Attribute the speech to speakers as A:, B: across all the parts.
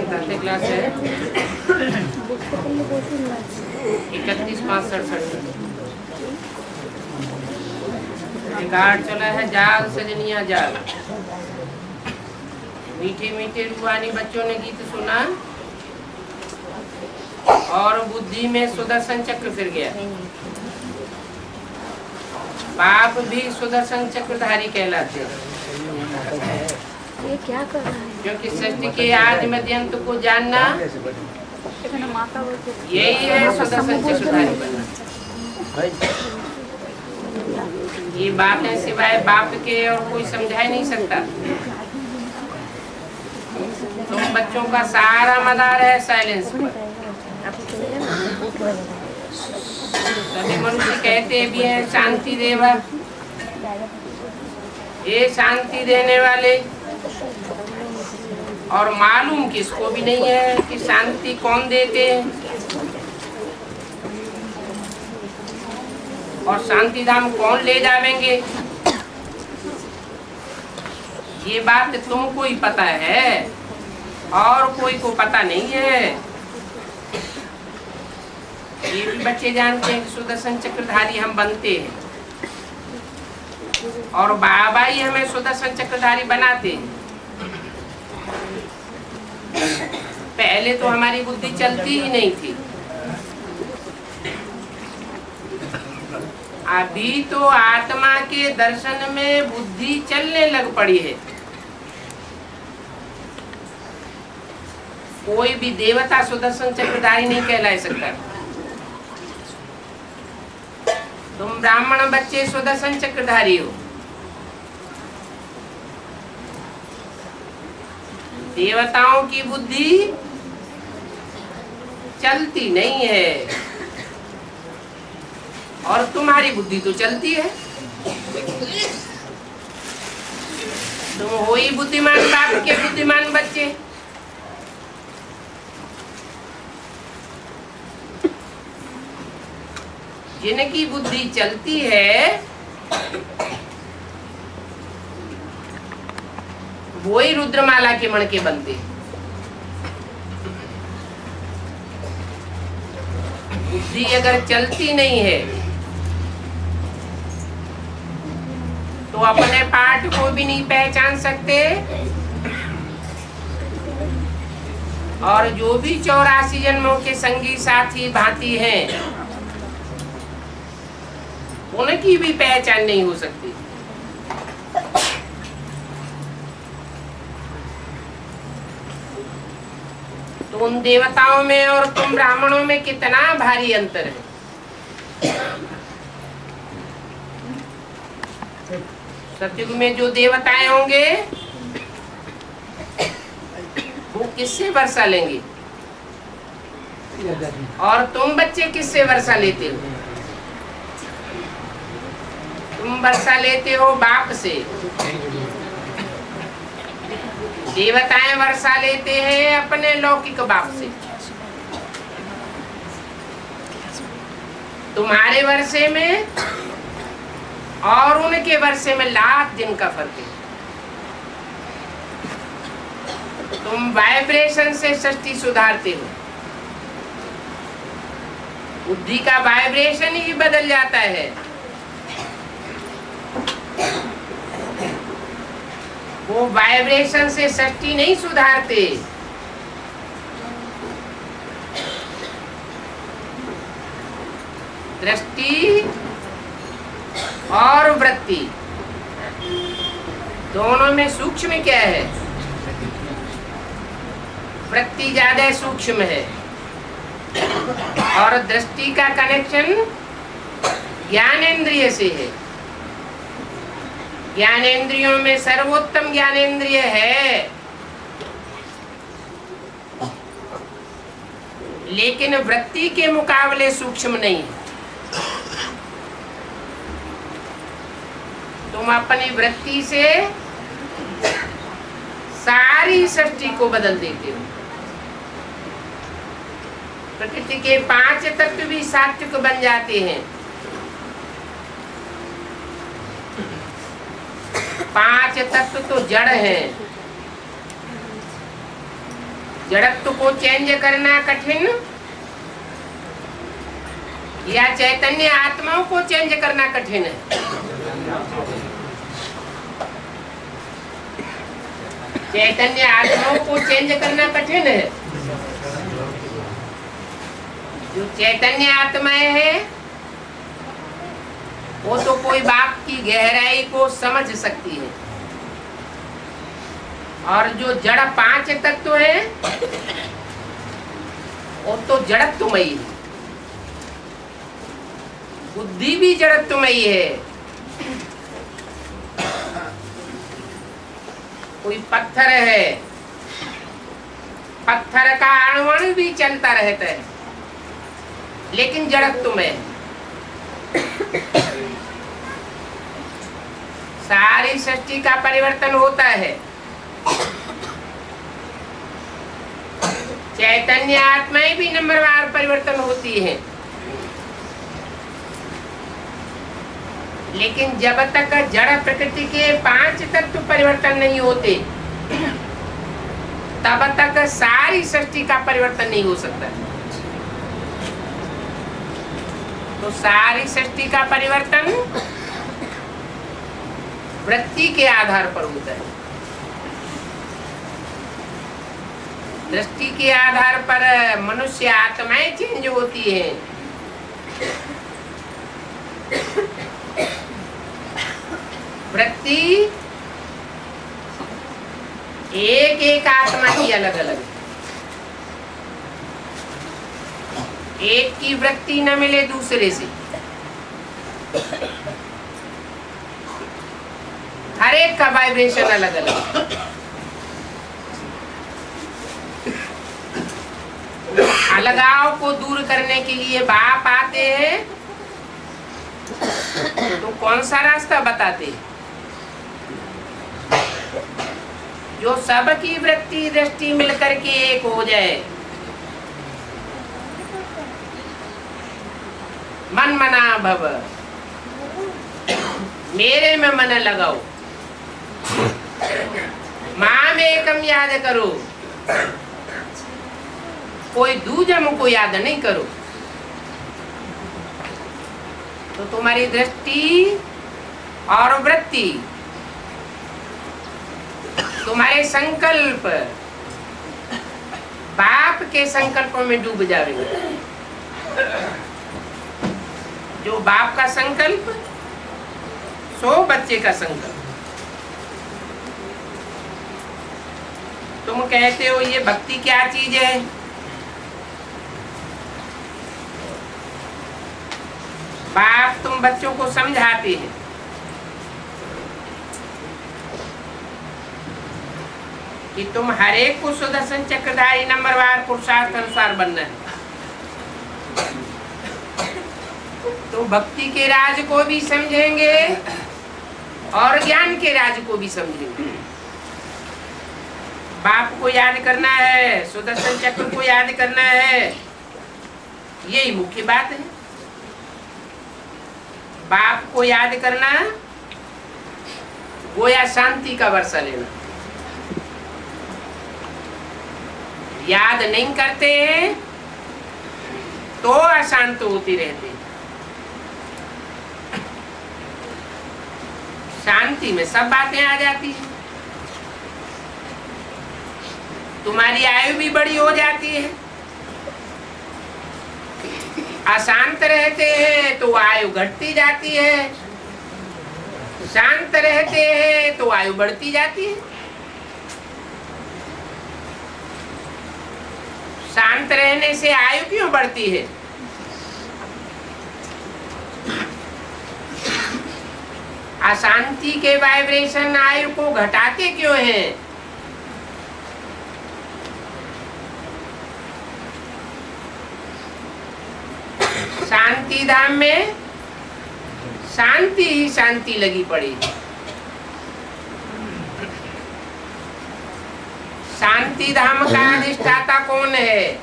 A: बताते क्लास है 31 5 67 रिकॉर्ड चला है जाल सजनिया जाल। मीठे मीठे रूहानी बच्चों ने गीत सुना और बुद्धि में सुदर्शन चक्र फिर गया। बाप भी सुदर्शन चक्रधारी कहलाते हैं।
B: ये क्या कर रहा है?
A: क्योंकि सृष्टि के आदि मध्य अंत को जानना यही है सुदर्शन चक्रधारी बनना। ये बातें सिवाय बाप के और कोई समझा ही नहीं सकता। तुम बच्चों का सारा मदार है साइलेंस पर। सभी मनुष्य कहते भी हैं शांति देवा, ये शांति देने वाले, और मालूम किसको भी नहीं है कि शांति कौन देते हैं और शांति धाम कौन ले जावेंगे। ये बात तुमको ही पता है और कोई को पता नहीं है। ये भी बच्चे जानते हैं कि सुदर्शन चक्रधारी हम बनते हैं और बाबा ही हमें सुदर्शन चक्रधारी बनाते हैं। पहले तो हमारी बुद्धि चलती ही नहीं थी, अभी तो आत्मा के दर्शन में बुद्धि चलने लग पड़ी है। कोई भी देवता सुदर्शन चक्रधारी नहीं कहला सकता। तुम ब्राह्मण बच्चे सुदर्शन चक्रधारी हो। देवताओं की बुद्धि चलती नहीं है और तुम्हारी बुद्धि तो चलती है। तुम हो ही बुद्धिमान बाप के बुद्धिमान बच्चे। जिनकी बुद्धि चलती है वो ही रुद्रमाला के मण के बनते। बुद्धि अगर चलती नहीं है तो अपने पाठ को भी नहीं पहचान सकते और जो भी 84 जन्मों के संगी साथी भांति हैं उनकी भी पहचान नहीं हो सकती। तो उन देवताओं में और तुम ब्राह्मणों में कितना भारी अंतर है। सतयुग में जो देवताएं होंगे वो किससे वर्षा लेंगे और तुम बच्चे किससे वर्षा लेते हो? तुम वर्षा लेते हो बाप से, देवताएं वर्षा लेते हैं अपने लौकिक बाप से। तुम्हारे वर्षे में और उनके वर्षे में लाख दिन का फर्क है। तुम वाइब्रेशन से सृष्टि सुधारते हो, बुद्धि का वाइब्रेशन ही बदल जाता है। वो वाइब्रेशन से सृष्टि नहीं सुधारते। दृष्टि और वृत्ति दोनों में सूक्ष्म क्या है? वृत्ति ज्यादा सूक्ष्म है और दृष्टि का कनेक्शन ज्ञानेंद्रिय से है। ज्ञानेंद्रियों में सर्वोत्तम ज्ञानेंद्रिय है, लेकिन वृत्ति के मुकाबले सूक्ष्म नहीं है। तुम अपनी वृत्ति से सारी सृष्टि को बदल देते हो। प्रकृति के 5 तत्व भी सात्विक बन जाते हैं। 5 तत्व तो जड़ हैं जड़त्व को चेंज करना कठिन या चैतन्य आत्माओं को चेंज करना कठिन है? चैतन्य आत्माओं को चेंज करना कठिन है। जो चैतन्य आत्माएं हैं वो तो कोई बात की गहराई को समझ सकती है, और जो जड़ पांच तत्व है वो तो जड़त्वमयी है। बुद्धि भी जड़त्वमयी है। कोई पत्थर है, पत्थर का अणु भी चलता रहता है, लेकिन जड़त्वमय है। सारी सृष्टि का परिवर्तन होता है। चैतन्य आत्माएं भी नंबरवार परिवर्तन होती है, लेकिन जब तक जड़ प्रकृति के पांच तत्व परिवर्तन नहीं होते तब तक सारी सृष्टि का परिवर्तन नहीं हो सकता। तो सारी सृष्टि का परिवर्तन वृत्ति के आधार पर होता है। दृष्टि के आधार पर मनुष्य आत्माएं चेंज होती है। वृत्ति एक एक आत्मा की अलग अलग है। एक की वृत्ति न मिले दूसरे से। हर एक का वाइब्रेशन अलग अलग। अलगाव को दूर करने के लिए बाप आते हैं तो कौन सा रास्ता बताते हैं? जो सबकी वृत्ति दृष्टि मिलकर के एक हो जाए। मन मना भव, मेरे में मन लगाओ, माम एकम याद करो, कोई दूजम को याद नहीं करो। तो तुम्हारी दृष्टि और वृत्ति, तुम्हारे संकल्प बाप के संकल्पों में डूब जाएंगे। जो बाप का संकल्प सो बच्चे का संकल्प। तुम कहते हो ये भक्ति क्या चीज है? बाप तुम बच्चों को समझाते हैं कि तुम हर एक को सुदर्शन चक्रधारी नंबरवार पुरुषार्थ अनुसार बनना है। तो भक्ति के राज को भी समझेंगे और ज्ञान के राज को भी समझेंगे। बाप को याद करना है, सुदर्शन चक्र को याद करना है, यही मुख्य बात है। बाप को याद करना गोया शांति का वर्षा लेना। याद नहीं करते हैं तो अशांत होती रहती। शांति में सब बातें आ जाती हैं। तुम्हारी आयु भी बड़ी हो जाती है। अशांत रहते हैं तो आयु घटती जाती है, शांत रहते हैं तो आयु बढ़ती जाती है। शांत रहने से आयु क्यों बढ़ती है? अशांति के वाइब्रेशन आयु को घटाते क्यों हैं? शांति धाम में शांति ही शांति लगी पड़ी। शांति धाम का अधिष्ठाता कौन है?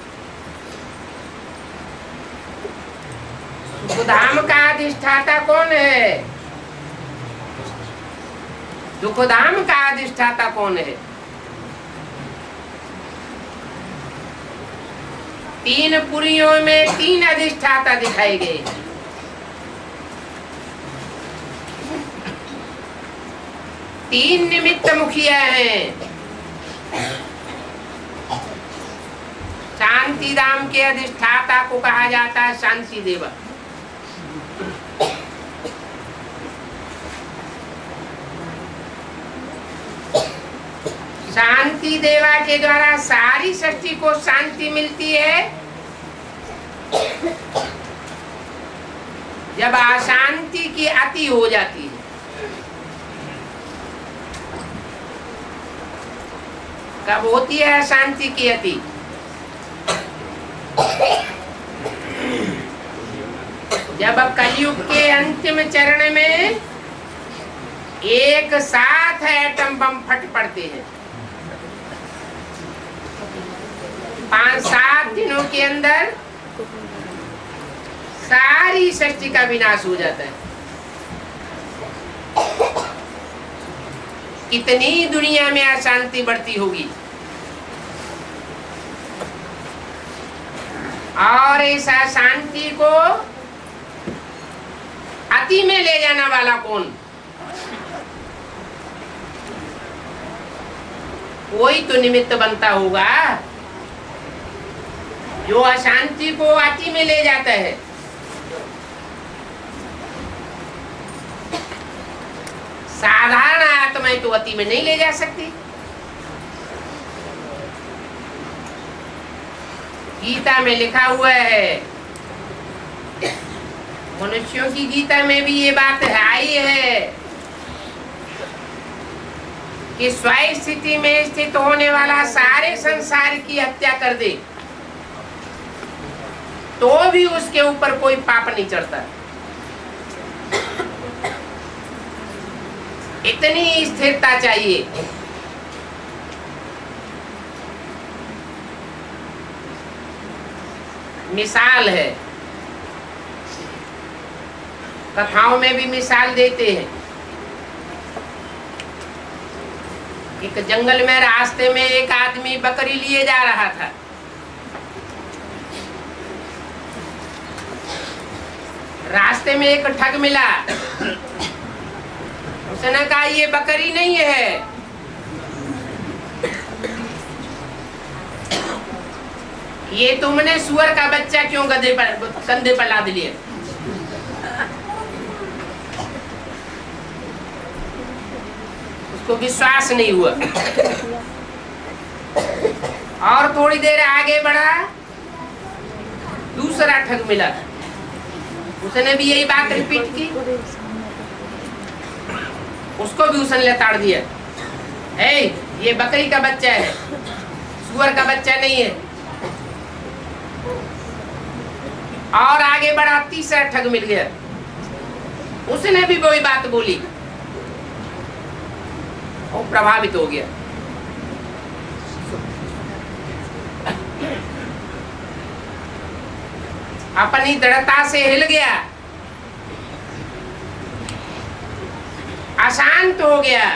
A: सुख धाम का अधिष्ठाता कौन है? दुख धाम का अधिष्ठाता कौन है? तीन पुरियों में तीन अधिष्ठाता दिखाए गए। तीन निमित्त मुखिया हैं। शांति धाम के अधिष्ठाता को कहा जाता है शांति देवा। शांति देवा के द्वारा सारी सृष्टि को शांति मिलती है। जब अशांति की अति हो जाती है, कब होती है अशांति की अति? जब कलयुग के अंतिम चरण में एक साथ एटम बम फट पड़ते हैं। 5-7 दिनों के अंदर सारी सृष्टि का विनाश हो जाता है। कितनी दुनिया में अशांति बढ़ती होगी। और इस अशांति को अति में ले जाने वाला कौन? कोई तो निमित्त बनता होगा जो अशांति को अति में ले जाता है। साधारण आत्माएं तो अति में नहीं ले जा सकती। गीता में लिखा हुआ है, मनुष्यों की गीता में भी ये बात आई है कि स्वयं स्थिति में स्थित होने वाला सारे संसार की हत्या कर दे तो भी उसके ऊपर कोई पाप नहीं चढ़ता। इतनी स्थिरता चाहिए। मिसाल है, कथाओं में भी मिसाल देते हैं। एक जंगल में रास्ते में एक आदमी बकरी लिए जा रहा था। रास्ते में एक ठग मिला। उसने कहा ये बकरी नहीं है, ये तुमने सुअर का बच्चा क्यों कंधे पर लाद लिया? उसको विश्वास नहीं हुआ और थोड़ी देर आगे बढ़ा, दूसरा ठग मिला। उसने भी यही बात रिपीट की, उसको भी उसने लताड़ दिया। ये बकरी का बच्चा है, सुअर का बच्चा नहीं है। और आगे बढ़ा, तीसरा ठग मिल गया, उसने भी वही बात बोली और प्रभावित हो गया। अपनी दृढ़ता से हिल गया, अशांत हो गया,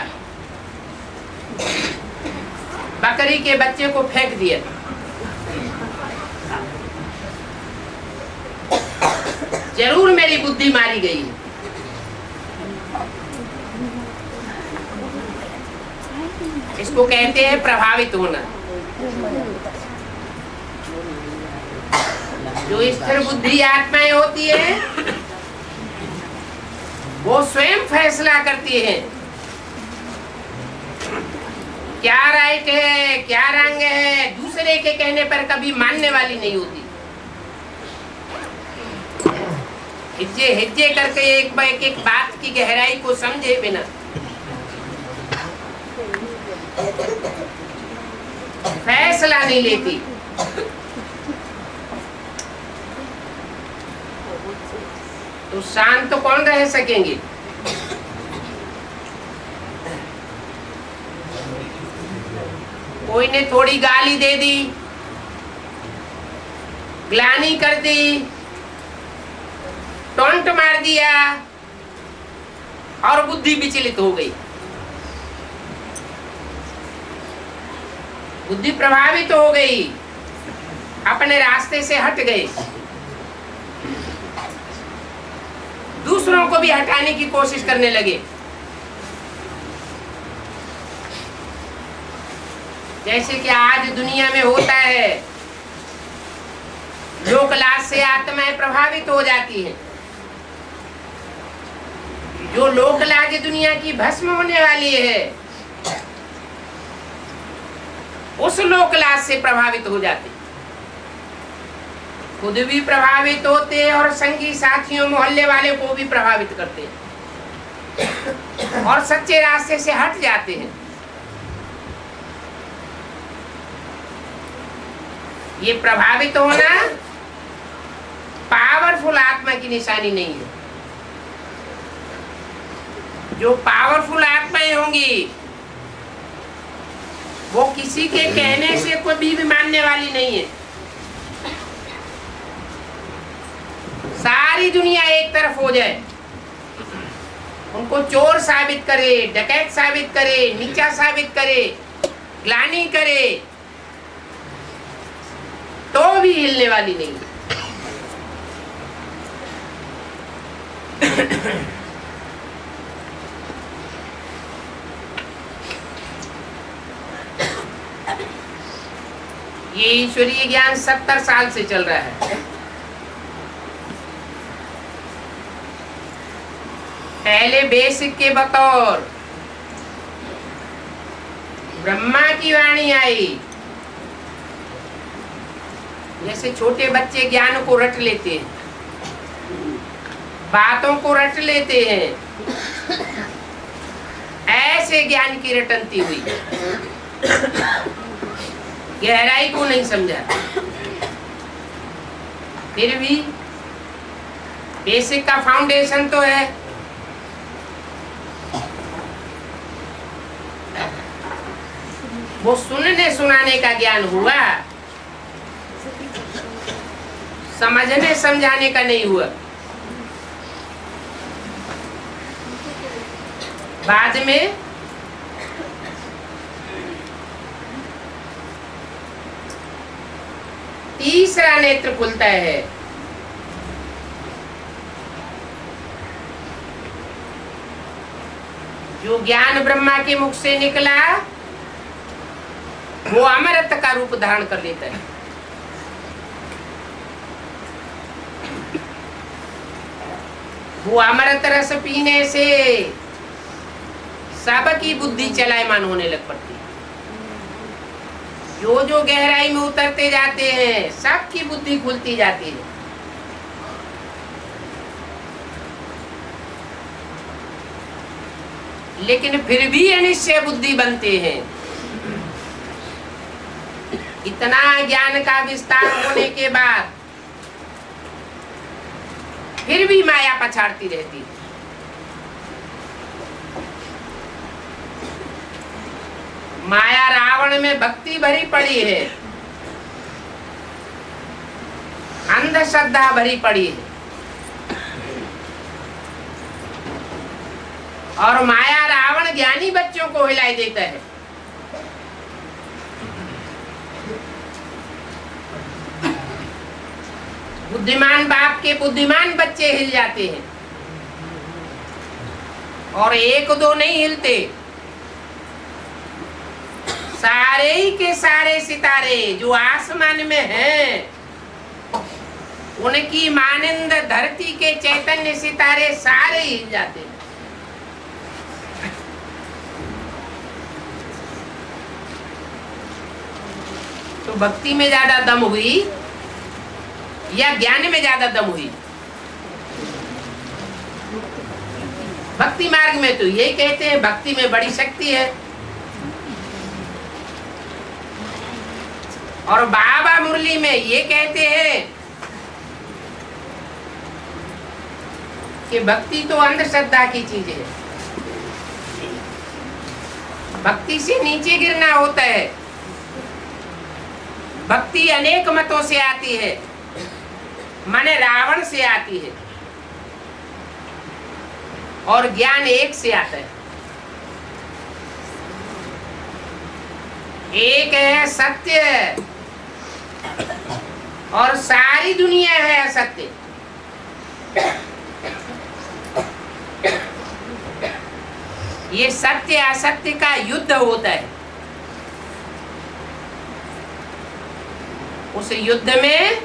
A: बकरी के बच्चे को फेंक दिया। जरूर मेरी बुद्धि मारी गई। इसको कहते हैं प्रभावित होना। जो स्थिर बुद्धि आत्माएं होती है वो स्वयं फैसला करती है क्या राइट है क्या रंग है। दूसरे के कहने पर कभी मानने वाली नहीं होती। हिज्जे हिज्जे करके एक बात की गहराई को समझे बिना फैसला नहीं लेती। तो शांत तो कौन रह सकेंगे? कोई ने थोड़ी गाली दे दी, ग्लानि कर दी, टोंट मार दिया और बुद्धि विचलित हो गई, बुद्धि प्रभावित हो गई। अपने रास्ते से हट गए, दूसरों को भी हटाने की कोशिश करने लगे। जैसे कि आज दुनिया में होता है, लोकलाज से आत्माएं प्रभावित हो जाती हैं। जो लोकलाज दुनिया की भस्म होने वाली है, उस लोकलाज से प्रभावित हो जाते, खुद भी प्रभावित होते और संगी साथियों मोहल्ले वाले को भी प्रभावित करते हैं और सच्चे रास्ते से हट जाते हैं। ये प्रभावित होना पावरफुल आत्मा की निशानी नहीं है। जो पावरफुल आत्माएं होंगी वो किसी के कहने से कोई भी मानने वाली नहीं है। सारी दुनिया एक तरफ हो जाए, उनको चोर साबित करे, डकैत साबित करे, नीचा साबित करे, ग्लानि करे, तो भी हिलने वाली नहीं। ये ईश्वरीय ज्ञान 70 साल से चल रहा है। पहले बेसिक के बतौर ब्रह्मा की वाणी आई, जैसे छोटे बच्चे ज्ञान को रट लेते हैं, बातों को रट लेते हैं, ऐसे ज्ञान की रटंती हुई, गहराई को नहीं समझा। फिर भी बेसिक का फाउंडेशन तो है। वो सुनने सुनाने का ज्ञान हुआ, समझने समझाने का नहीं हुआ। बाद में तीसरा नेत्र खुलता है, जो ज्ञान ब्रह्मा के मुख से निकला वो अमृत का रूप धारण कर लेता है। वो अमृत रस पीने से सबकी बुद्धि चलायमान होने लग पड़ती है। जो जो गहराई में उतरते जाते हैं सबकी बुद्धि खुलती जाती है। लेकिन फिर भी अनिश्चय बुद्धि बनते हैं। इतना ज्ञान का विस्तार होने के बाद फिर भी माया पछाड़ती रहती है। माया रावण में भक्ति भरी पड़ी है, अंधश्रद्धा भरी पड़ी है, और माया रावण ज्ञानी बच्चों को हिलाई देता है। बुद्धिमान बाप के बुद्धिमान बच्चे हिल जाते हैं, और एक दो नहीं हिलते, सारे ही के सारे सितारे जो आसमान में हैं, उनकी मानिंद धरती के चैतन्य सितारे सारे हिल जाते हैं। तो भक्ति में ज्यादा दम हुई या ज्ञान में ज्यादा दम हुई? भक्ति मार्ग में तो यही कहते हैं भक्ति में बड़ी शक्ति है। और बाबा मुरली में ये कहते हैं कि भक्ति तो अंधश्रद्धा की चीज है, भक्ति से नीचे गिरना होता है। भक्ति अनेक मतों से आती है, माने रावण से आती है, और ज्ञान एक से आता है। एक है सत्य, और सारी दुनिया है असत्य। ये सत्य असत्य का युद्ध होता है। उस युद्ध में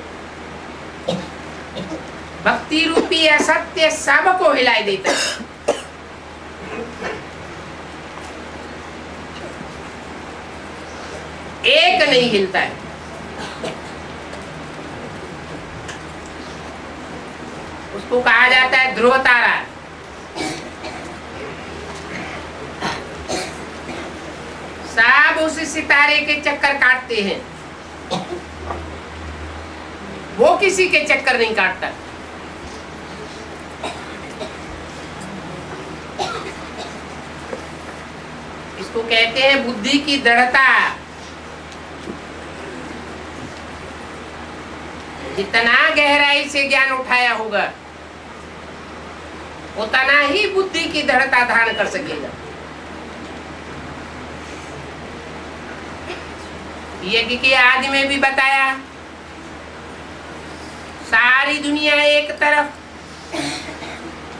A: भक्ति रूपी असत्य सबको हिलाई देता है। एक नहीं हिलता है। उसको कहा जाता है ध्रुव तारा। सब उस सितारे के चक्कर काटते हैं, वो किसी के चक्कर नहीं काटता। इसको कहते हैं बुद्धि की दृढ़ता। जितना गहराई से ज्ञान उठाया होगा उतना ही बुद्धि की दृढ़ता धारण कर सकेगा। यज्ञ के आदि में भी बताया, सारी दुनिया एक तरफ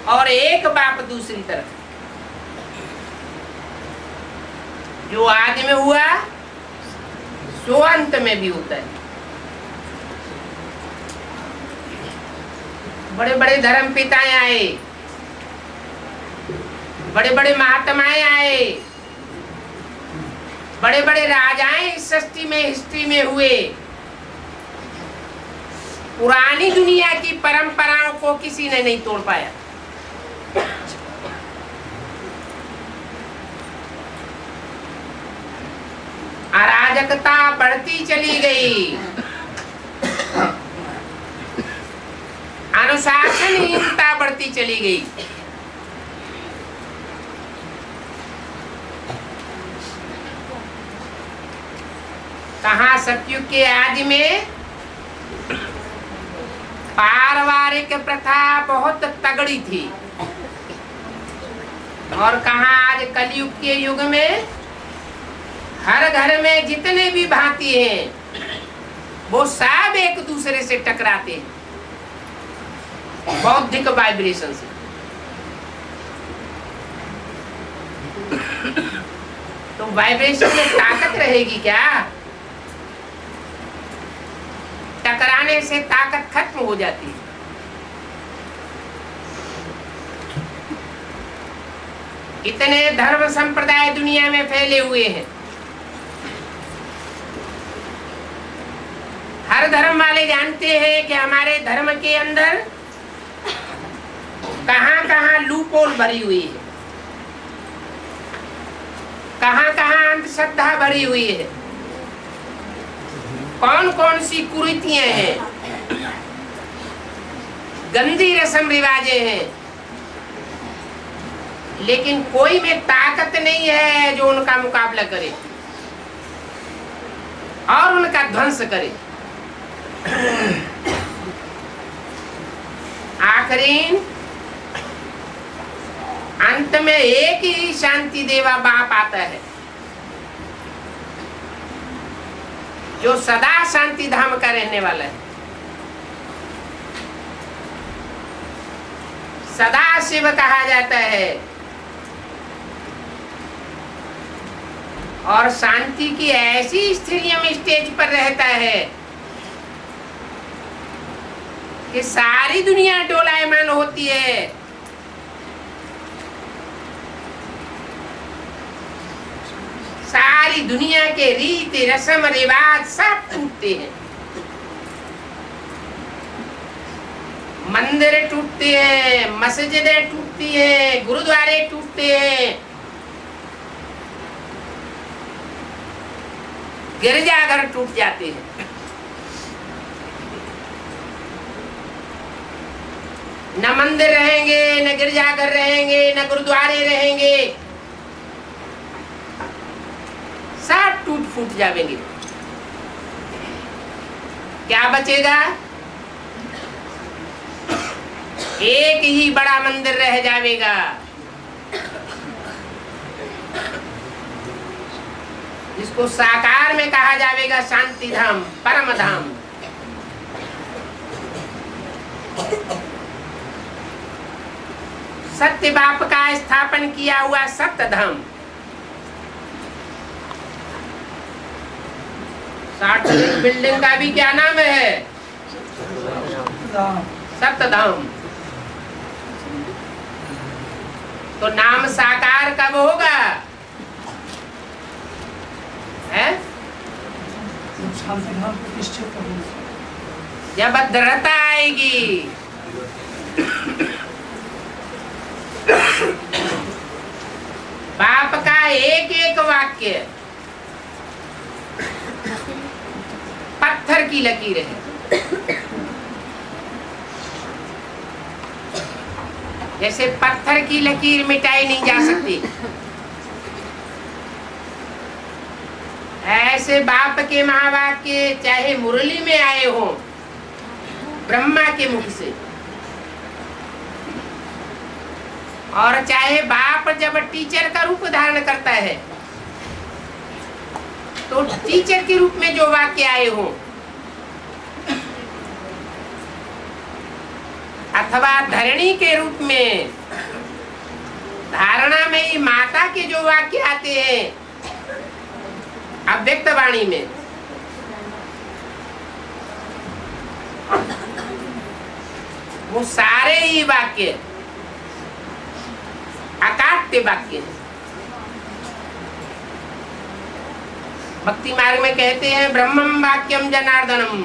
A: और एक बाप दूसरी तरफ। जो आदि में हुआ सो अंत में भी होता है। बड़े बड़े धर्म पिताएं आए, बड़े बड़े महात्माएं आए, बड़े बड़े राजाएं इस सृष्टि में हिस्ट्री में हुए। पुरानी दुनिया की परंपराओं को किसी ने नहीं तोड़ पाया। अराजकता बढ़ती चली गई, अनुशासनहीनता बढ़ती चली गई। कहाँ सतयुग के आदि में पारिवारिक प्रथा बहुत तगड़ी थी, और कहाँ आज कलयुग के युग में हर घर में जितने भी भांति हैं वो सब एक दूसरे से टकराते हैं बौद्धिक वाइब्रेशन से। तो वाइब्रेशन में ताकत रहेगी क्या? टकराने से ताकत खत्म हो जाती है। इतने धर्म संप्रदाय दुनिया में फैले हुए हैं। हर धर्म वाले जानते हैं कि हमारे धर्म के अंदर कहां कहां लूपोल भरी हुई है, कहां कहां अंधश्रद्धा भरी हुई है, कौन कौन सी कुरीतियां हैं, गंदी रस्म रिवाजें हैं, लेकिन कोई में ताकत नहीं है जो उनका मुकाबला करे और उनका ध्वंस करे। आखिरीन अंत में एक ही शांति देवा बाप आता है जो सदा शांति धाम का रहने वाला है। सदा शिव कहा जाता है और शांति की ऐसी स्थितियों में स्टेज पर रहता है कि सारी दुनिया डोलायमान होती है। सारी दुनिया के रीति रस्म रिवाज सब टूटते हैं, मंदिर टूटते हैं, मस्जिदें टूटती हैं, गुरुद्वारे टूटते हैं, गिरजाघर टूट जाते हैं। न मंदिर रहेंगे, न गिरजाघर रहेंगे, न गुरुद्वारे रहेंगे, सब टूट फूट जाएंगे। क्या बचेगा? एक ही बड़ा मंदिर रह जाएगा जिसको साकार में कहा जाएगा शांति धाम, परम धाम। सत्य बाप का स्थापन किया हुआ सत्य धाम, सार्वजनिक बिल्डिंग का भी क्या नाम है? सत्य धाम। तो नाम साकार कब होगा? है जब दृढ़ता आएगी। बाप का एक एक वाक्य पत्थर की लकीर है। जैसे पत्थर की लकीर मिटाई नहीं जा सकती, ऐसे बाप के महावाक्य चाहे मुरली में आए हो ब्रह्मा के मुख से, और चाहे बाप जब टीचर का रूप धारण करता है तो टीचर के रूप में जो वाक्य आए हो, अथवा धरणी के रूप में धारणा में ही माता के जो वाक्य आते हैं अव्यक्त वाणी में, वो सारे ही वाक्य अकाट्य वाक्य है। भक्ति मार्ग में कहते हैं ब्रह्मम वाक्यम जनार्दनम,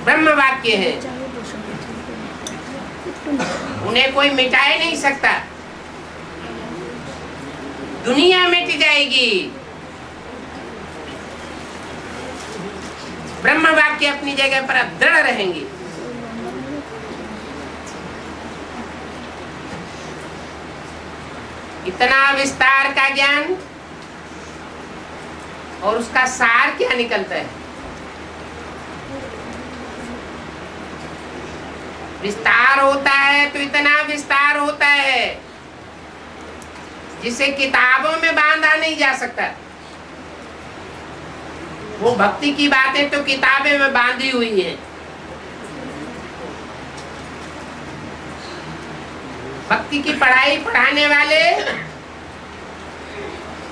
A: ब्रह्म वाक्य है, उन्हें कोई मिटाए नहीं सकता। दुनिया मिट जाएगी, ब्रह्म वाक्य अपनी जगह पर दृढ़ रहेंगे। इतना विस्तार का ज्ञान, और उसका सार क्या निकलता है? विस्तार होता है तो इतना विस्तार होता है जिसे किताबों में बांधा नहीं जा सकता। वो भक्ति की बातें तो किताबें में बांधी हुई हैं। भक्ति की पढ़ाई पढ़ाने वाले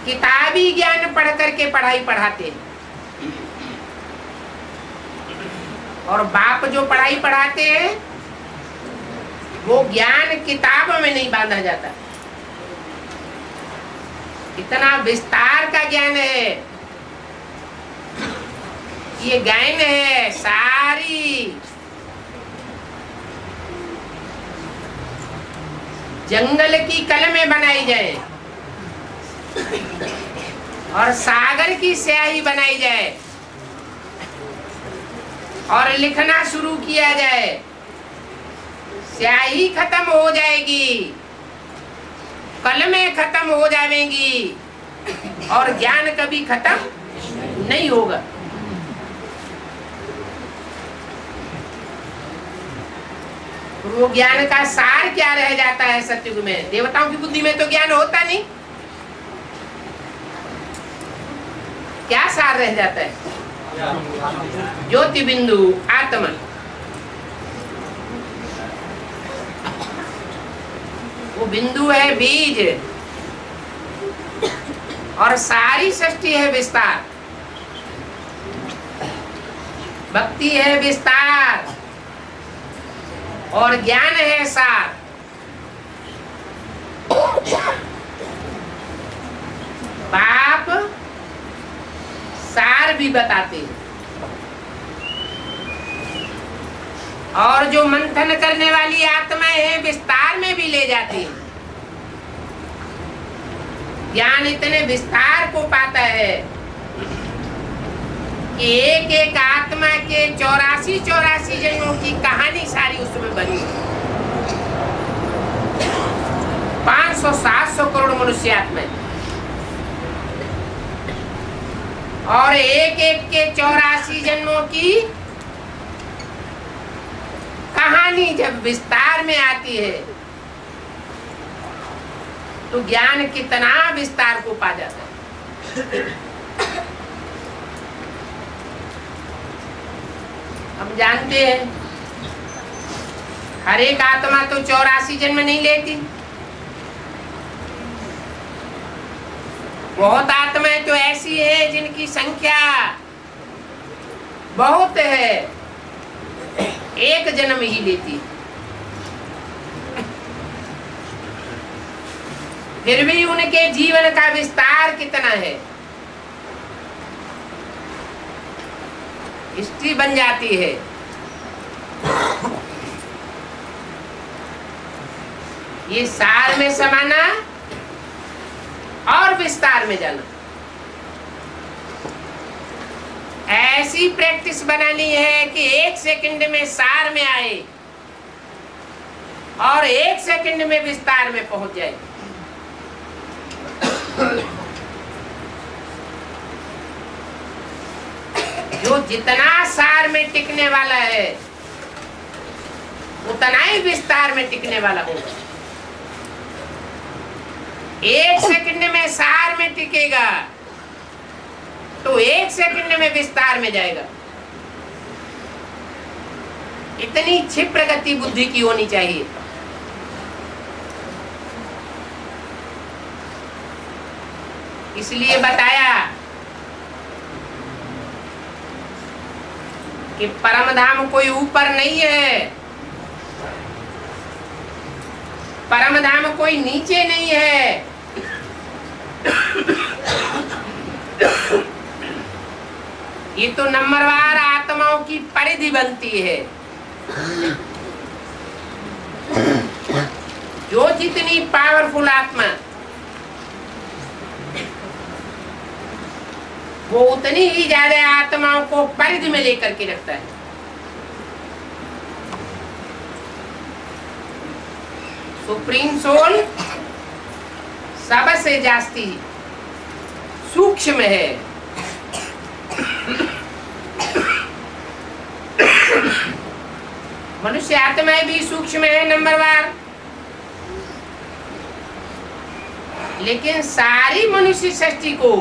A: किताबी ज्ञान पढ़ करके पढ़ाई पढ़ाते हैं, और बाप जो पढ़ाई पढ़ाते हैं वो ज्ञान किताबों में नहीं बांधा जाता। इतना विस्तार का ज्ञान है, ये ज्ञान है सारी जंगल की कलमें बनाई जाए और सागर की स्याही बनाई जाए और लिखना शुरू किया जाए, स्याही खत्म हो जाएगी, कलमें खत्म हो जाएंगी और ज्ञान कभी खत्म नहीं होगा। वो ज्ञान का सार क्या रह जाता है सतयुग में? देवताओं की बुद्धि में तो ज्ञान होता नहीं, क्या सार रह जाता है? ज्योति बिंदु आत्मा। वो बिंदु है बीज, और सारी सृष्टि है विस्तार। भक्ति है विस्तार और ज्ञान है सार। बाप सार भी बताते हैं, और जो मंथन करने वाली आत्माएं हैं विस्तार में भी ले जाती हैं। ज्ञान इतने विस्तार को पाता है कि एक एक आत्मा के 84 जन्मों की कहानी सारी उसमें बनी। 500-700 करोड़ मनुष्य आत्माएं, और एक एक के 84 जन्मों की कहानी जब विस्तार में आती है तो ज्ञान कितना विस्तार को पा जाता है। हम जानते हैं हर एक आत्मा तो 84 जन्म नहीं लेती। बहुत आत्माएं तो ऐसी है जिनकी संख्या बहुत है, एक जन्म ही लेती, फिर भी उनके जीवन का विस्तार कितना है, हिस्ट्री बन जाती है। ये सार में समाना और विस्तार में जाना, ऐसी प्रैक्टिस बनानी है कि 1 सेकंड में सार में आए और 1 सेकंड में विस्तार में पहुंच जाए। जो जितना सार में टिकने वाला है उतना ही विस्तार में टिकने वाला होगा। 1 सेकंड में सार में टिकेगा तो 1 सेकंड में विस्तार में जाएगा। इतनी क्षिप्र गति बुद्धि की होनी चाहिए। इसलिए बताया कि परम धाम कोई ऊपर नहीं है, परम धाम कोई नीचे नहीं है। ये तो नंबरवार आत्माओं की परिधि बनती है। जो जितनी पावरफुल आत्मा वो उतनी ही ज्यादा आत्माओं को परिधि में लेकर के रखता है। सुप्रीम सोल सबसे जास्ती सूक्ष्म है। मनुष्य आत्माएं भी सूक्ष्म है नंबरवार, लेकिन सारी मनुष्य सृष्टि को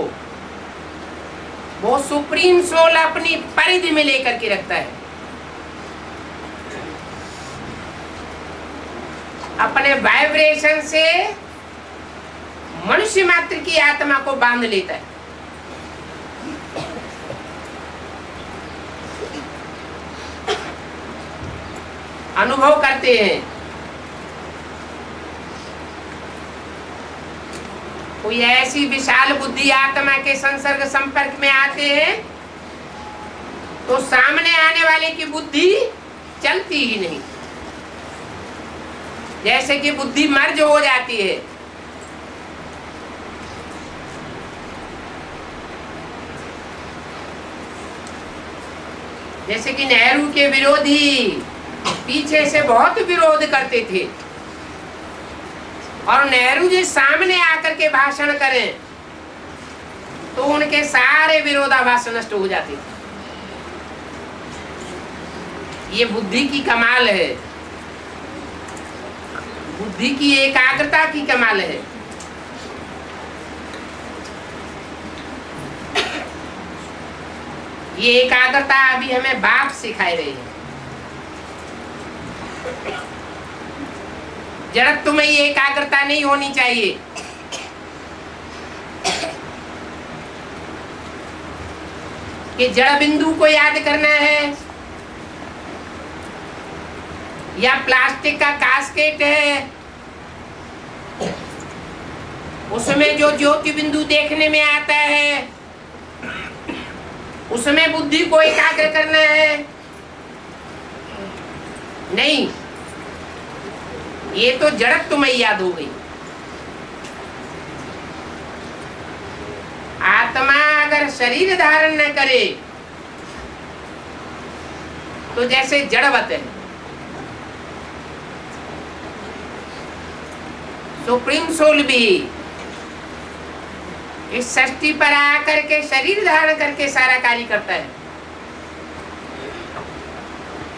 A: वो सुप्रीम सोल अपनी परिधि में लेकर के रखता है, अपने वाइब्रेशन से मनुष्य मात्र की आत्मा को बांध लेता है। अनुभव करते हैं। कोई ऐसी विशाल बुद्धि आत्मा के संसर्ग संपर्क में आते हैं तो सामने आने वाले की बुद्धि चलती ही नहीं, जैसे कि बुद्धि मर्ज हो जाती है। जैसे कि नेहरू के विरोधी पीछे से बहुत विरोध करते थे और नेहरू जी सामने आकर के भाषण करें तो उनके सारे विरोधाभास नष्ट हो जाते थे। ये बुद्धि की कमाल है, बुद्धि की एकाग्रता की कमाल है। ये एकाग्रता अभी हमें बाप सिखाए रही है। जड़त्व में ये एकाग्रता नहीं होनी चाहिए। कि जड़ बिंदु को याद करना है या प्लास्टिक का कास्केट है, उसमें जो ज्योति बिंदु देखने में आता है उसमें बुद्धि को एकाग्र करना है। नहीं, ये तो जड़त्व में याद हो गई। आत्मा अगर शरीर धारण न करे तो जैसे जड़वत है। सुप्रीम सोल भी इस सृष्टि पर आकर के शरीर धारण करके सारा कार्य करता है।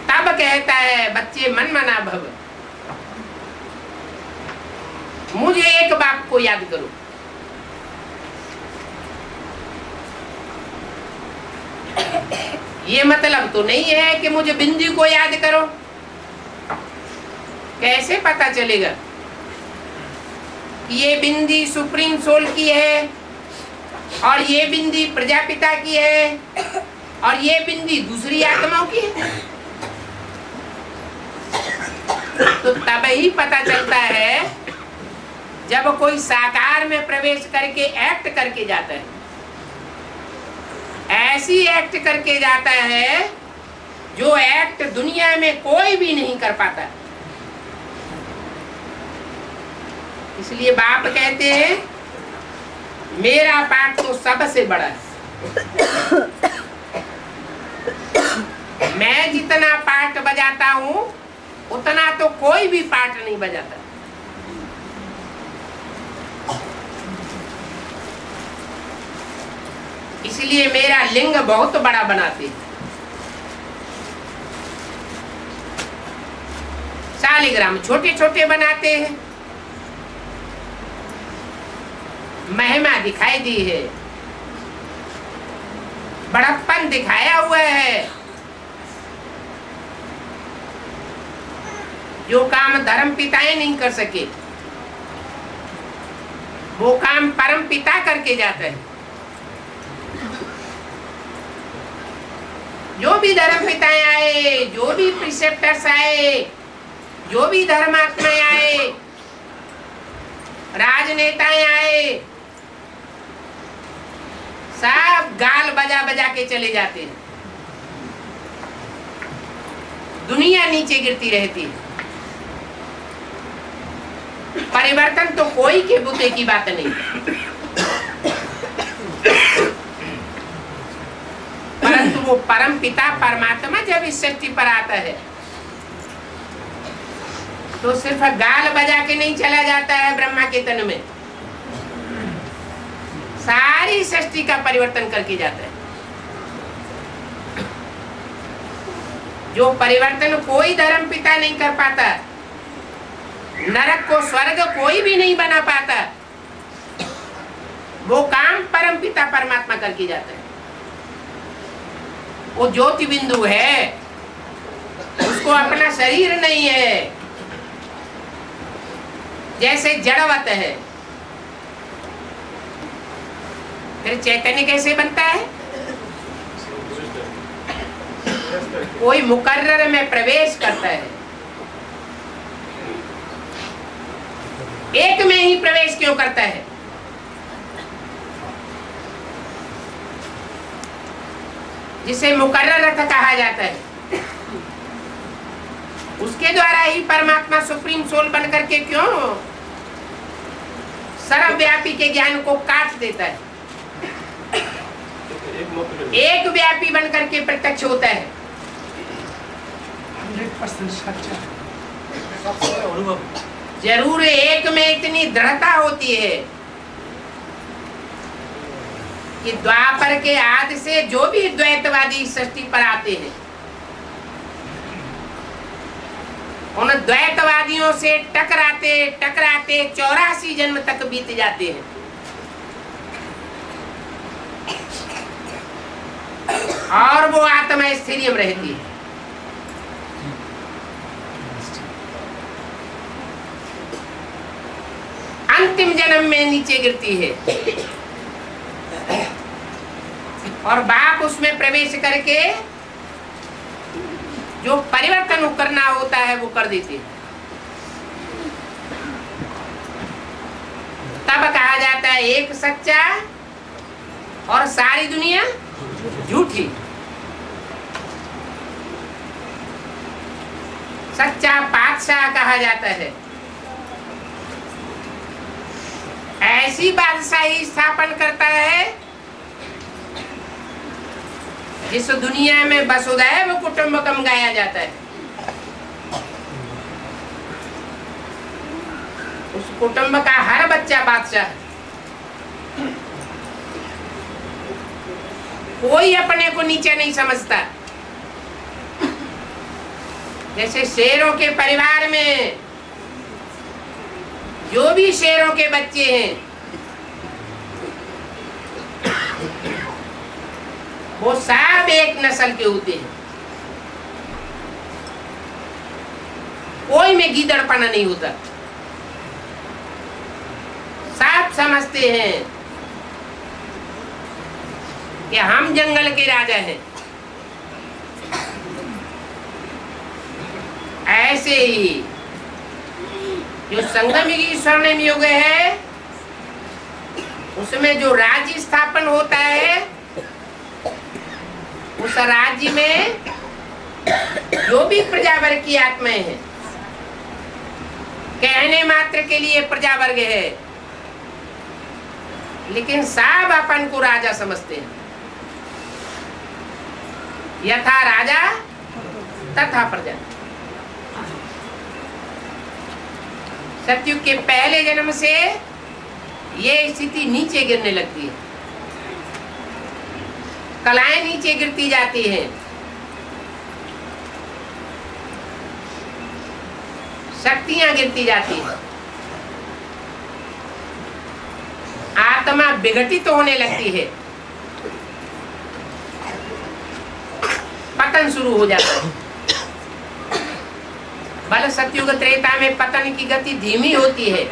A: तब कहता है बच्चे मन मना भव, मुझे एक बात को याद करो। ये मतलब तो नहीं है कि मुझे बिंदी को याद करो। कैसे पता चलेगा कि ये बिंदी सुप्रीम सोल की है और ये बिंदी प्रजापिता की है और ये बिंदी दूसरी आत्माओं की है? तो तब ही पता चलता है जब कोई साकार में प्रवेश करके एक्ट करके जाता है। ऐसी एक्ट करके जाता है जो एक्ट दुनिया में कोई भी नहीं कर पाता। इसलिए बाप कहते हैं मेरा पाठ तो सबसे बड़ा है। मैं जितना पाठ बजाता हूं उतना तो कोई भी पाठ नहीं बजाता। इसलिए मेरा लिंग बहुत बड़ा बनाते हैं। शालिग्राम छोटे छोटे बनाते हैं, महिमा दिखाई दी है, बड़प्पन दिखाया हुआ है। जो काम धर्म पिताएं नहीं कर सके वो काम परम पिता करके जाता है। जो भी धर्म पिताएं आए, जो भी प्रिसेप्टर्स आए, जो भी धर्मात्माएं आए, राजनेताएं आए, सब गाल बजा बजा के चले जाते हैं। दुनिया नीचे गिरती रहती है। परिवर्तन तो कोई के बुते की बात नहीं। परंतु वो परम पिता परमात्मा जब इस सृष्टि पर आता है तो सिर्फ गाल बजा के नहीं चला जाता है ब्रह्मा के तन में, सारी सृष्टि का परिवर्तन करके जाता है। जो परिवर्तन कोई धर्म पिता नहीं कर पाता, नरक को स्वर्ग कोई भी नहीं बना पाता, वो काम परम पिता परमात्मा करके जाता है। वो ज्योति बिंदु है, उसको अपना शरीर नहीं है, जैसे जड़वत है। फिर चैतन्य कैसे बनता है? कोई मुकर्रर में प्रवेश करता है। एक में ही प्रवेश क्यों करता है? जिसे मुकर्रर अर्थ कहा जाता है, उसके द्वारा ही परमात्मा सुप्रीम सोल बन करके क्यों सर्वव्यापी के ज्ञान को काट देता है। एक व्यापी बन करके प्रत्यक्ष होता है।
C: 100% सच्चा अनुभव।
A: जरूर एक में इतनी दृढ़ता होती है कि द्वापर के आदि से जो भी द्वैतवादी सृष्टि पर आते हैं, उन द्वैतवादियों से टकराते टकराते 84 जन्म तक बीत जाते हैं। और वो आत्मा स्थिरियम रहती है। अंतिम जन्म में नीचे गिरती है और बाप उसमें प्रवेश करके जो परिवर्तन करना होता है वो कर देते हैं। तब कहा जाता है एक सच्चा और सारी दुनिया झूठी। सच्चा बादशाह कहा जाता है। ऐसी बादशाही स्थापन करता है जिस दुनिया में वसुधैव कुटुंबकम गाया जाता है। उस कुटुंब का हर बच्चा बादशाह। कोई अपने को नीचे नहीं समझता। जैसे शेरों के परिवार में जो भी शेरों के बच्चे हैं वो सब एक नस्ल के होते हैं, कोई में गीदड़पना नहीं होता। सब समझते हैं कि हम जंगल के राजा हैं। ऐसे ही जो संगम युग स्वर्णिम युग है, उसमें जो राज्य स्थापन होता है, उस राज्य में जो भी प्रजावर्ग की आत्माएं हैं, कहने मात्र के लिए प्रजावर्ग है, लेकिन सब अपन को राजा समझते हैं। यथा राजा तथा प्रजा। सतयुग के पहले जन्म से ये स्थिति नीचे गिरने लगती है, कलाएं नीचे गिरती जाती हैं, शक्तियां गिरती जाती हैं, आत्मा विघटित होने लगती है, पतन शुरू हो जाता है। बल सतयुग त्रेता में पतन की गति धीमी होती है,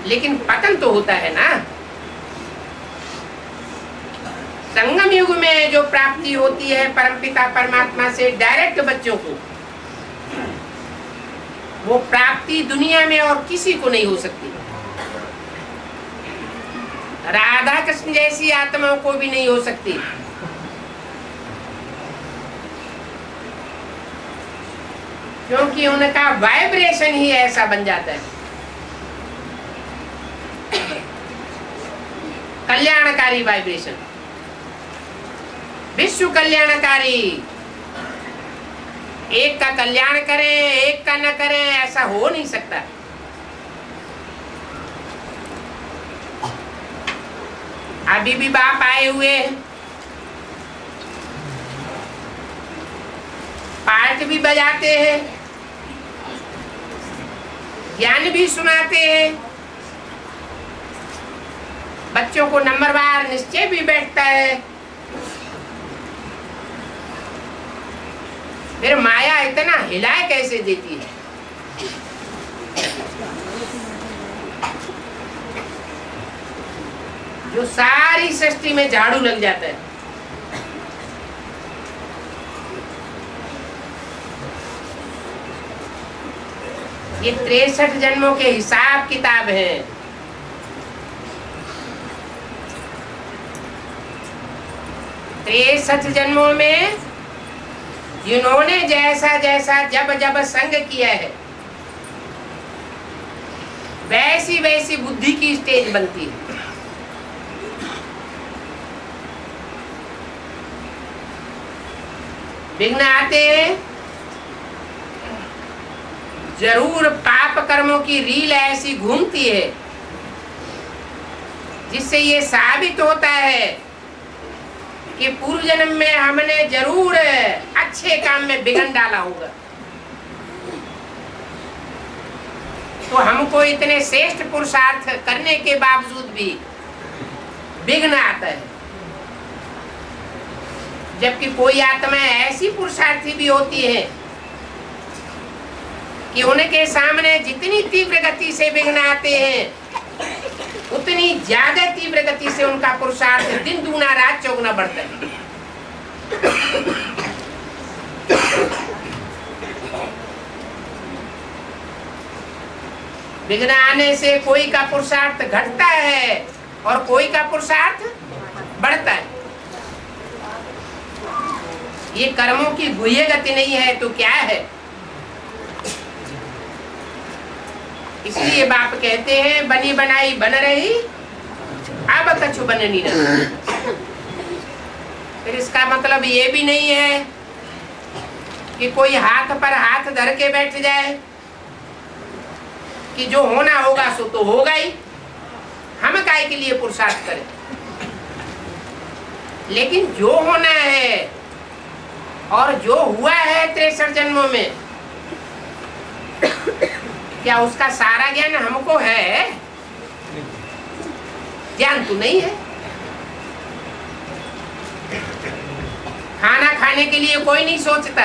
A: लेकिन पतन तो होता है ना। संगम युग में जो प्राप्ति होती है परमपिता परमात्मा से डायरेक्ट बच्चों को, वो प्राप्ति दुनिया में और किसी को नहीं हो सकती। राधा कृष्ण जैसी आत्माओं को भी नहीं हो सकती। क्योंकि उनका वाइब्रेशन ही ऐसा बन जाता है, कल्याणकारी वाइब्रेशन, विश्व कल्याणकारी। एक का कल्याण करें, एक का न करें, ऐसा हो नहीं सकता। अभी भी बाप आए हुए हैं, पार्ट भी बजाते हैं, ज्ञान भी सुनाते हैं, बच्चों को नंबरवार निश्चय भी बैठता है। फिर माया इतना हिलाए कैसे देती है? जो सारी सृष्टि में झाड़ू लग जाता है। ये 63 जन्मों के हिसाब किताब है। सच जन्मों में जिन्होंने जैसा जैसा जब जब संग किया है, वैसी वैसी बुद्धि की स्टेज बनती है। विघ्न आते हैं, जरूर पाप कर्मों की रील ऐसी घूमती है जिससे ये साबित होता है कि पूर्व जन्म में हमने जरूर अच्छे काम में विघ्न डाला होगा, तो हमको इतने श्रेष्ठ पुरुषार्थ करने के बावजूद भी विघ्न आता है। जबकि कोई आत्मा ऐसी पुरुषार्थी भी होती है कि उनके सामने जितनी तीव्र गति से विघ्न आते हैं, उतनी ज्यादा तीव्र गति से उनका पुरुषार्थ दिन दूना रात चौगुना बढ़ता है। विघ्न आने से कोई का पुरुषार्थ घटता है और कोई का पुरुषार्थ बढ़ता है। ये कर्मों की गुह्य गति नहीं है तो क्या है? इसलिए बाप कहते हैं बनी बनाई बन रही, अब कछु बन नहीं रहा। फिर इसका मतलब ये भी नहीं है कि कोई हाथ पर हाथ धर के बैठ जाए कि जो होना होगा सो तो होगा ही, हम काहे के लिए पुरुषार्थ करें। लेकिन जो होना है और जो हुआ है 63 जन्मों में, क्या उसका सारा ज्ञान हमको है? ज्ञान तो नहीं है। खाना खाने के लिए कोई नहीं सोचता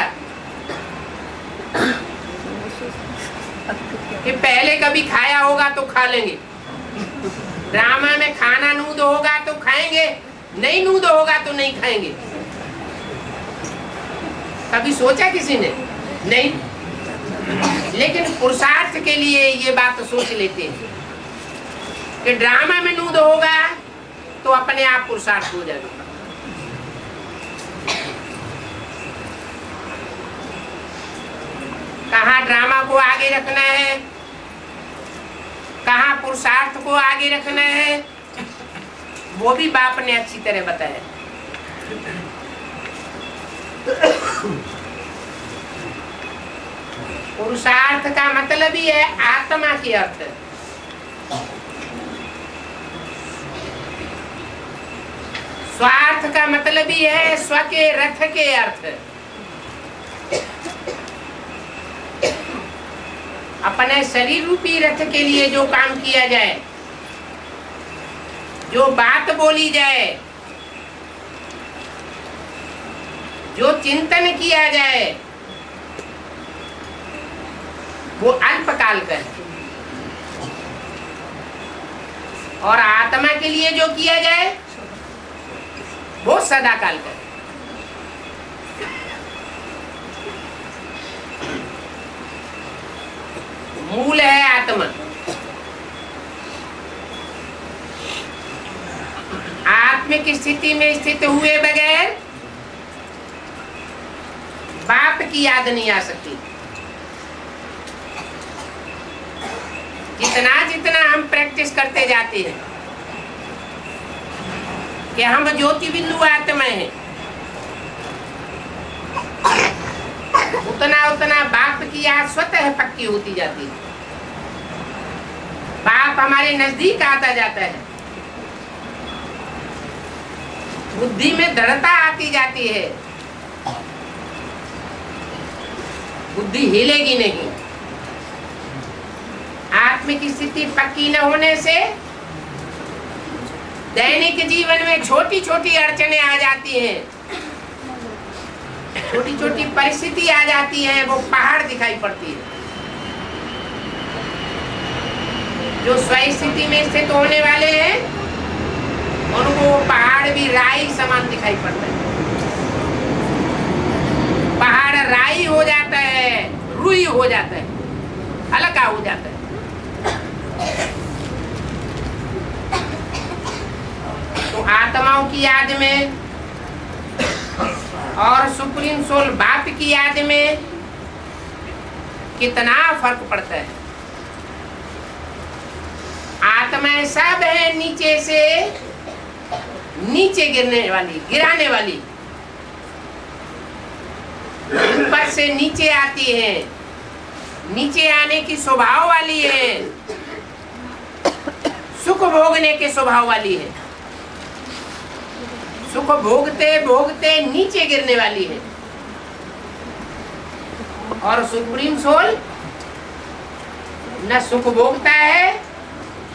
A: कि पहले कभी खाया होगा तो खा लेंगे। ड्रामा में खाना नूद होगा तो खाएंगे, नहीं नूद होगा तो नहीं खाएंगे। कभी सोचा किसी ने? नहीं। लेकिन पुरुषार्थ के लिए ये बात सोच लेते हैं कि ड्रामा में नूद होगा तो अपने आप पुरुषार्थ हो जाएगा। कहाँ ड्रामा को आगे रखना है, कहाँ पुरुषार्थ को आगे रखना है, वो भी बाप ने अच्छी तरह बताया। पुरुषार्थ का मतलब ही है आत्मा की अर्थ। स्वार्थ का मतलब ही है स्व के रथ के अर्थ। अपने शरीर रूपी रथ के लिए जो काम किया जाए, जो बात बोली जाए, जो चिंतन किया जाए, वो अल्पकाल का है। और आत्मा के लिए जो किया जाए वो सदा काल का है। मूल है आत्मा। आत्मिक स्थिति में स्थित हुए बगैर बाप की याद नहीं आ सकती। जितना जितना हम प्रैक्टिस करते जाते हैं कि हम ज्योति बिंदु आत्मा हैं, उतना उतना बाप की याद स्वतः पक्की होती जाती है। बाप हमारे नजदीक आता जाता है, बुद्धि में दृढ़ता आती जाती है, बुद्धि हिलेगी नहीं। आत्मिक स्थिति पक्की न होने से दैनिक जीवन में छोटी छोटी अड़चने आ जाती हैं, छोटी छोटी परिस्थिति आ जाती है, वो पहाड़ दिखाई पड़ती है। जो स्वस्थिति में स्थित होने वाले हैं उनको पहाड़ भी राई समान दिखाई पड़ता है। पहाड़ राई हो जाता है, रुई हो जाता है, हल्का हो जाता है। तो आत्माओं की याद में और सुप्रीम सोल बाप की याद में कितना फर्क पड़ता है। आत्माएं सब है नीचे से नीचे गिरने वाली, गिराने वाली, ऊपर से नीचे आती है, नीचे आने की स्वभाव वाली है, सुख भोगने के स्वभाव वाली है, सुख भोगते भोगते नीचे गिरने वाली है। और सुप्रीम सोल न सुख भोगता है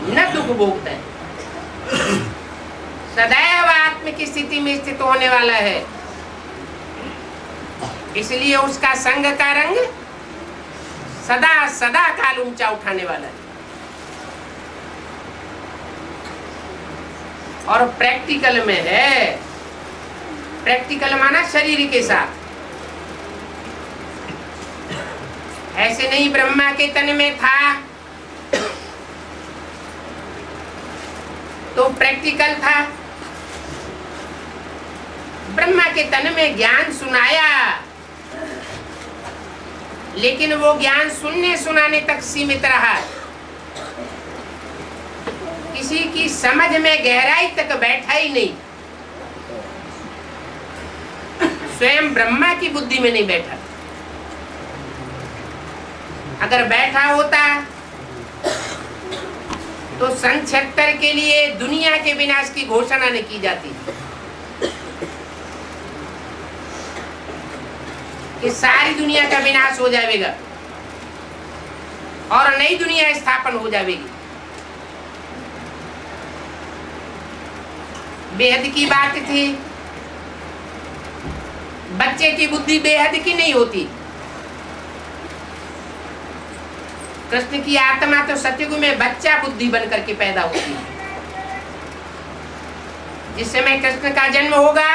A: न दुख भोगता है, सदैव आत्मिक स्थिति में स्थित होने वाला है। इसलिए उसका संग का रंग सदा सदा काल ऊंचा उठाने वाला है। और प्रैक्टिकल में है, प्रैक्टिकल माना शरीर के साथ। ऐसे नहीं ब्रह्मा के तन में था तो प्रैक्टिकल था, ब्रह्मा के तन में ज्ञान सुनाया, लेकिन वो ज्ञान सुनने सुनाने तक सीमित रहा, किसी की समझ में गहराई तक बैठा ही नहीं, स्वयं ब्रह्मा की बुद्धि में नहीं बैठा। अगर बैठा होता तो सन 76 के लिए दुनिया के विनाश की घोषणा नहीं की जाती कि सारी दुनिया का विनाश हो जाएगा और नई दुनिया स्थापन हो जाएगी। बेहद की बात थी बच्चे की बुद्धि बेहद की नहीं होती। कृष्ण की आत्मा तो सतयुग में बच्चा बुद्धि बन करके पैदा होती है। जिस समय कृष्ण का जन्म होगा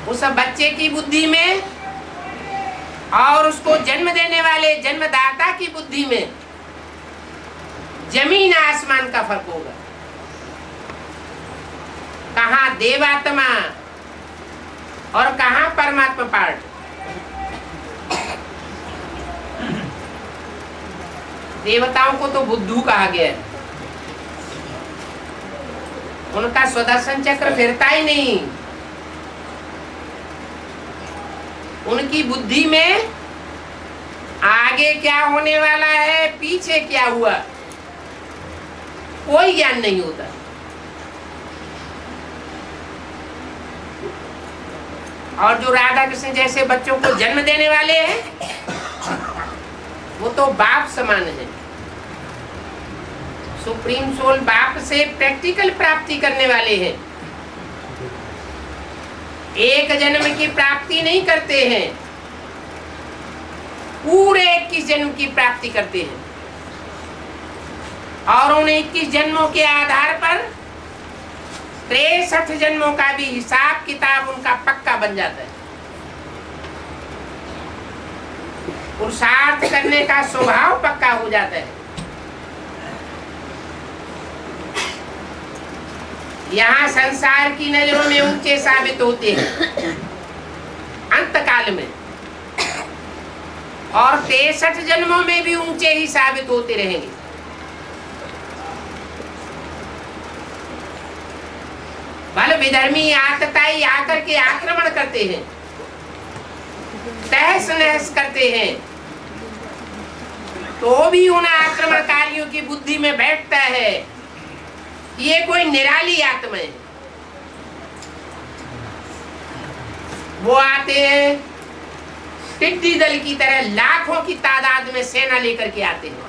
A: उस बच्चे की बुद्धि में और उसको जन्म देने वाले जन्मदाता की बुद्धि में जमीन आसमान का फर्क होगा। कहाँ देवात्मा और कहाँ परमात्मा पार्ट। देवताओं को तो बुद्धू कहा गया है, उनका सुदर्शन चक्र फिरता ही नहीं। उनकी बुद्धि में आगे क्या होने वाला है, पीछे क्या हुआ, कोई ज्ञान नहीं होता। और जो राधा कृष्ण जैसे बच्चों को जन्म देने वाले हैं वो तो बाप समान है। सुप्रीम सोल बाप से प्रैक्टिकल प्राप्ति करने वाले हैं। एक जन्म की प्राप्ति नहीं करते हैं, पूरे 21 जन्म की प्राप्ति करते हैं। और उन 21 जन्मों के आधार पर 63 जन्मों का भी हिसाब किताब उनका पक्का बन जाता है। पुरुषार्थ करने का स्वभाव पक्का हो जाता है। यहाँ संसार की नजरों में ऊंचे साबित होते हैं अंतकाल में, और 63 जन्मों में भी ऊंचे ही साबित होते रहेंगे। बल विधर्मी आतताई आकर के आक्रमण करते हैं, तहस नहस करते हैं, तो भी उन आक्रमणकारियों की बुद्धि में बैठता है ये कोई निराली आत्मा है। वो आते हैं टिड्डी दल की तरह, लाखों की तादाद में सेना लेकर के आते हैं।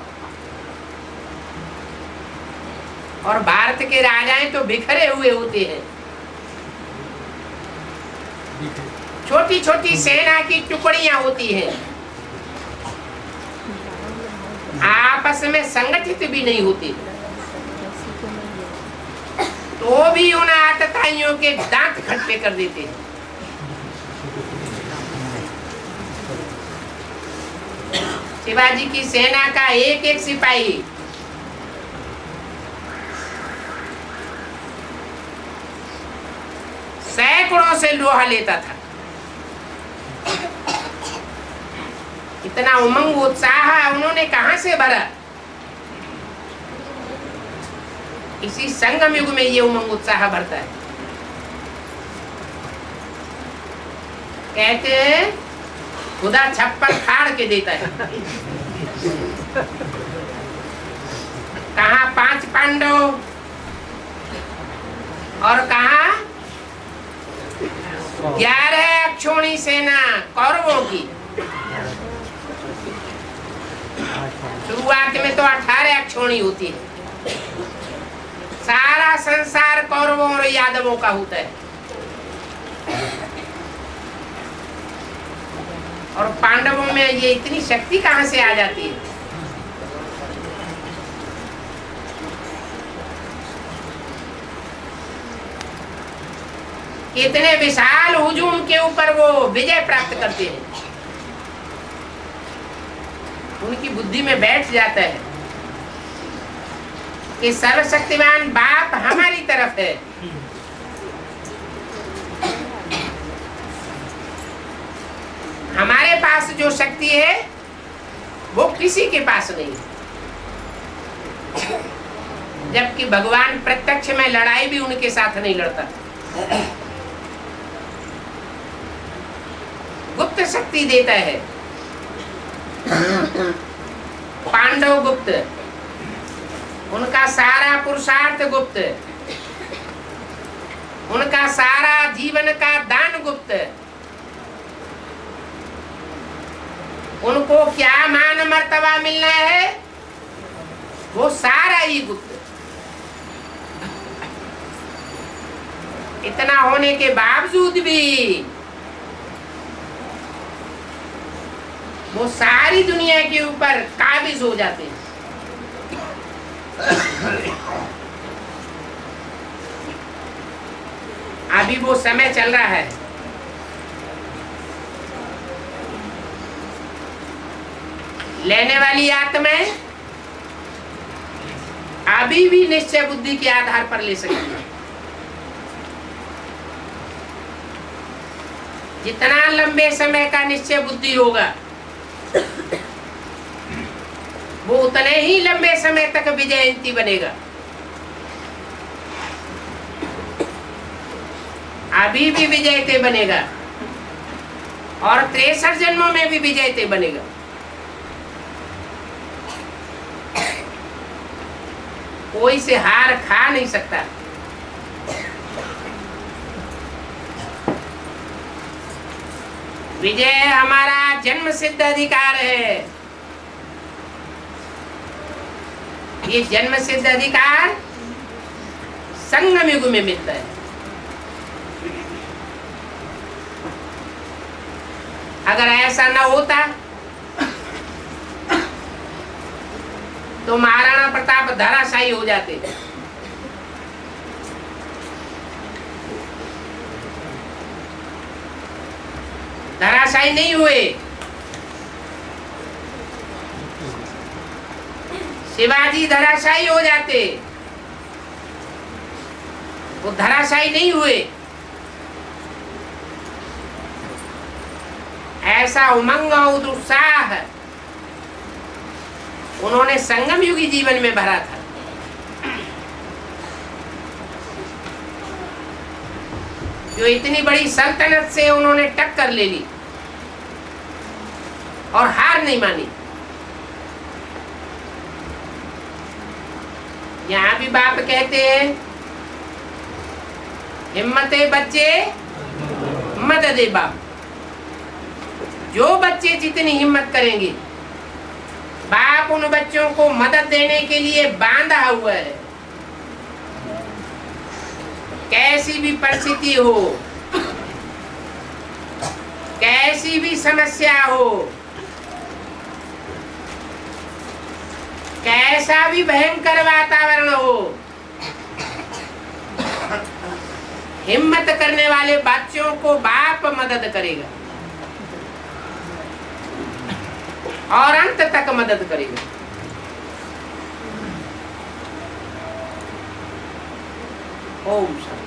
A: और भारत के राजाएं तो बिखरे हुए होते हैं। छोटी छोटी सेना की टुकड़ियां होती हैं, आपस में संगठित भी नहीं होती, तो भी उन आतताइयों के दांत खट्टे कर देते हैं। शिवाजी की सेना का एक एक सिपाही सैकड़ों से लोहा लेता था। इतना उमंग उत्साह उन्होंने कहां से भरा? इसी संगम युग में ये उमंग उत्साह भरता है। कहते हैं खुदा छप्पर फाड़ के देता है। कहाँ 5 पांडव और कहाँ 11 अक्षौणी सेना कौरवों की। शुरुआत में तो 18 अक्षौणी होती है। सारा संसार कौरवों और यादवों का होता है, और पांडवों में ये इतनी शक्ति कहां से आ जाती है? कितने विशाल हुजूम के ऊपर वो विजय प्राप्त करते हैं। उनकी बुद्धि में बैठ जाता है कि सर्वशक्तिमान बाप हमारी तरफ है। हमारे पास जो शक्ति है वो किसी के पास नहीं। जबकि भगवान प्रत्यक्ष में लड़ाई भी उनके साथ नहीं लड़ता। गुप्त शक्ति देता है। पांडव गुप्त, उनका सारा पुरुषार्थ गुप्त, उनका सारा जीवन का दान गुप्त, उनको क्या मान मर्तबा मिलना है वो सारा ही गुप्त। इतना होने के बावजूद भी वो सारी दुनिया के ऊपर काबिज हो जाते हैं। अभी वो समय चल रहा है, लेने वाली आत्माएं अभी भी निश्चय बुद्धि के आधार पर ले सकती है। जितना लंबे समय का निश्चय बुद्धि होगा, वो उतने ही लंबे समय तक विजयंती बनेगा। अभी भी विजयते बनेगा और 63 जन्मों में भी विजयते बनेगा। कोई से हार खा नहीं सकता। विजय हमारा जन्म सिद्ध अधिकार है। ये जन्म सिद्ध अधिकार संगम युग में मिलता है। अगर ऐसा न होता तो महाराणा प्रताप धराशायी हो जाते। धराशायी नहीं हुए। शिवाजी धराशायी हो जाते, वो धराशायी नहीं हुए। ऐसा उमंग और उत्साह उन्होंने संगम युगी जीवन में भरा था। जो इतनी बड़ी सल्तनत से उन्होंने टक्कर ले ली और हार नहीं मानी। यहाँ भी बाप कहते हैं, हिम्मते बच्चे मददे बाप। जो बच्चे जितनी हिम्मत करेंगे, बाप उन बच्चों को मदद देने के लिए बांधा हुआ है। कैसी भी परिस्थिति हो, कैसी भी समस्या हो, कैसा भी भयंकर वातावरण हो, हिम्मत करने वाले बच्चों को बाप मदद करेगा और अंत तक मदद करेगा। ओम शांति।